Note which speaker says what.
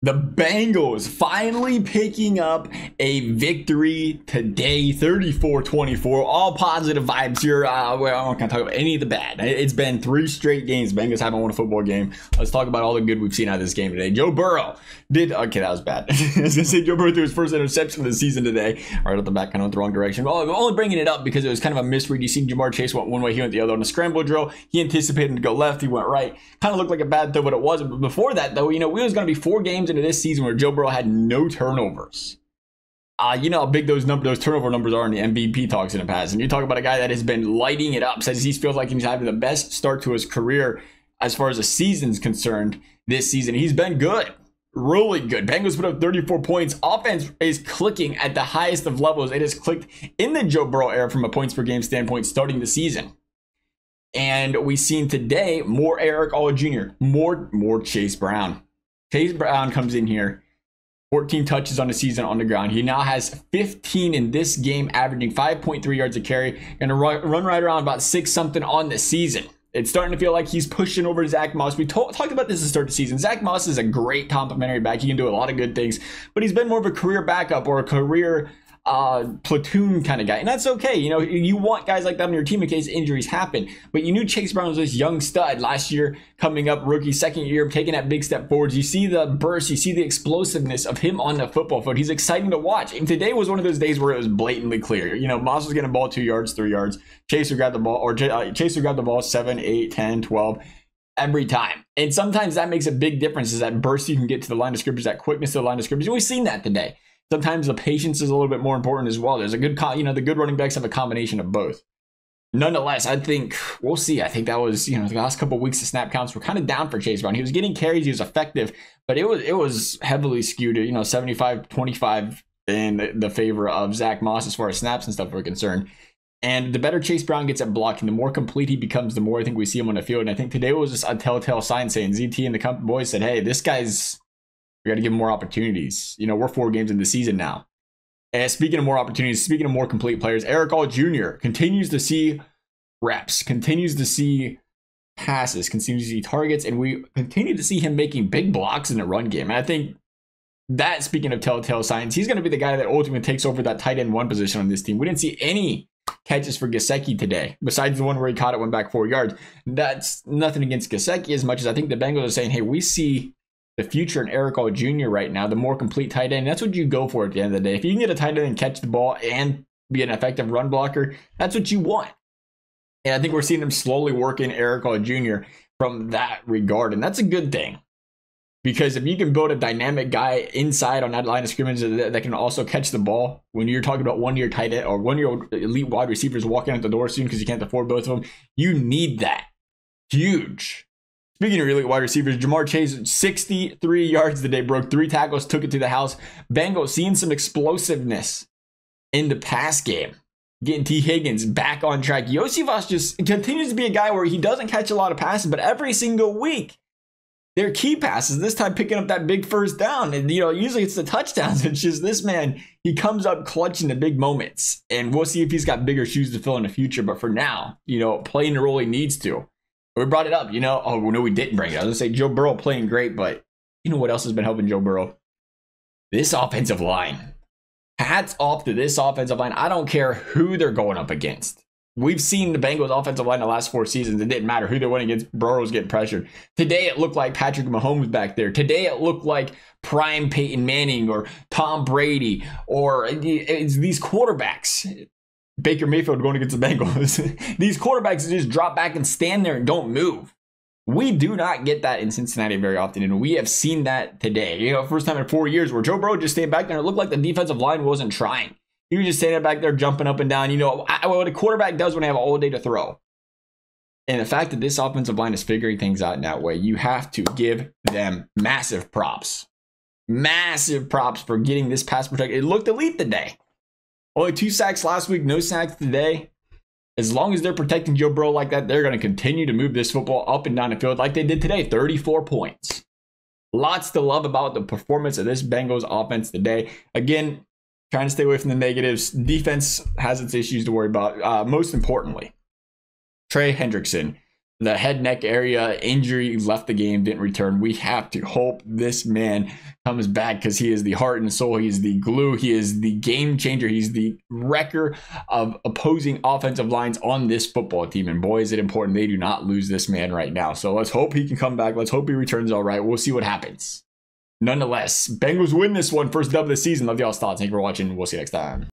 Speaker 1: The Bengals finally picking up a victory today, 34-24. All positive vibes here. Well, I'm not going to talk about any of the bad. It's been 3 straight games. Bengals haven't won a football game. Let's talk about all the good we've seen out of this game today. Joe Burrow did... Okay, that was bad. I was going to say Joe Burrow threw his first interception of the season today. Right off the back, kind of went the wrong direction. Well, I'm only bringing it up because it was kind of a misread. You seen Jamar Chase went one way, he went the other. On a scramble drill, he anticipated him to go left. He went right. Kind of looked like a bad throw, but it wasn't. But before that, though, we was going to be 4 games into this season where Joe Burrow had no turnovers. You know how big those turnover numbers are in the MVP talks in the past. And you talk about a guy that has been lighting it up, says he feels like he's having the best start to his career as far as the season's concerned this season. He's been good. Really good. Bengals put up 34 points. Offense is clicking at the highest of levels. It has clicked in the Joe Burrow era from a points per game standpoint starting the season. And we've seen today more Eric All Jr., more Chase Brown. Chase Brown comes in here, 14 touches on the season on the ground. He now has 15 in this game, averaging 5.3 yards a carry. Going to run right around about 6 something on the season. It's starting to feel like he's pushing over Zach Moss. We talked about this at the start of the season. Zach Moss is a great complimentary back. He can do a lot of good things, but he's been more of a career backup or a career platoon kind of guy, and that's okay. You know, you want guys like that on your team in case injuries happen. But you knew Chase Brown was this young stud last year, coming up rookie second year, taking that big step forwards. You see the burst, you see the explosiveness of him on the football field. He's exciting to watch. And today was one of those days where it was blatantly clear. You know, Moss was getting the ball 2 yards, 3 yards. Chase would grab the ball, or Chase would grab the ball 7, 8, 10, 12. Every time. And sometimes that makes a big difference, is that burst you can get to the line of scrimmage, that quickness to the line of scrimmage. And we've seen that today. Sometimes the patience is a little bit more important as well. There's a good, the good running backs have a combination of both. Nonetheless, I think we'll see. I think that was, the last couple of weeks of snap counts were kind of down for Chase Brown. He was getting carries, he was effective, but it was heavily skewed, 75-25 in the favor of Zach Moss as far as snaps and stuff were concerned. And the better Chase Brown gets at blocking, the more complete he becomes, the more I think we see him on the field. And I think today was just a telltale sign saying ZT and the company boys said, hey, this guy's, we got to give him more opportunities. We're 4 games into the season now. And speaking of more opportunities, speaking of more complete players, Eric All Jr. continues to see reps, continues to see passes, continues to see targets, and we continue to see him making big blocks in the run game. And I think that, speaking of telltale signs, he's going to be the guy that ultimately takes over that tight end 1 position on this team. We didn't see any catches for Gesicki today, besides the one where he caught it, went back 4 yards. That's nothing against Gesicki, as much as I think the Bengals are saying, hey, we see the future in Eric All Jr. right now, the more complete tight end. That's what you go for at the end of the day. If you can get a tight end and catch the ball and be an effective run blocker, that's what you want. And I think we're seeing them slowly work in Eric All Jr. from that regard. And that's a good thing. Because if you can build a dynamic guy inside on that line of scrimmage that can also catch the ball, when you're talking about one of your tight end or one of your elite wide receivers walking out the door soon because you can't afford both of them, you need that. Huge. Speaking of elite wide receivers, Jamar Chase, 63 yards today, broke 3 tackles, took it to the house. Bengals seeing some explosiveness in the pass game. Getting T. Higgins back on track. Yosivas just continues to be a guy where he doesn't catch a lot of passes, but every single week, they're key passes. This time picking up that big first down. And, usually it's the touchdowns. It's just this man, he comes up clutch in the big moments. And we'll see if he's got bigger shoes to fill in the future. But for now, playing the role he needs to. We brought it up, oh, no, we didn't bring it. I was going to say Joe Burrow playing great, but you know what else has been helping Joe Burrow? This offensive line. Hats off to this offensive line. I don't care who they're going up against. We've seen the Bengals offensive line the last 4 seasons. It didn't matter who they went against. Burrow's getting pressured. Today, it looked like Patrick Mahomes back there. Today, it looked like prime Peyton Manning or Tom Brady or it's these quarterbacks. Baker Mayfield going against the Bengals. These quarterbacks just drop back and stand there and don't move. We do not get that in Cincinnati very often, and we have seen that today. First time in 4 years where Joe Burrow just stayed back there and it looked like the defensive line wasn't trying. He was just standing back there jumping up and down. What a quarterback does when they have all day to throw. And the fact that this offensive line is figuring things out in that way, you have to give them massive props. Massive props for getting this pass protected. It looked elite today. Only 2 sacks last week, no sacks today. As long as they're protecting Joe Burrow like that, they're going to continue to move this football up and down the field like they did today. 34 points. Lots to love about the performance of this Bengals offense today. Again, trying to stay away from the negatives. Defense has its issues to worry about. Most importantly, Trey Hendrickson, the head neck area injury, left the game, didn't return. We have to hope this man comes back, because he is the heart and soul. He is the glue. He is the game changer. He's the wrecker of opposing offensive lines on this football team. And boy, is it important they do not lose this man right now. So let's hope he can come back. Let's hope he returns all right. We'll see what happens. Nonetheless, Bengals win this one. First dub of the season. Love y'all's thoughts. Thank you for watching. We'll see you next time.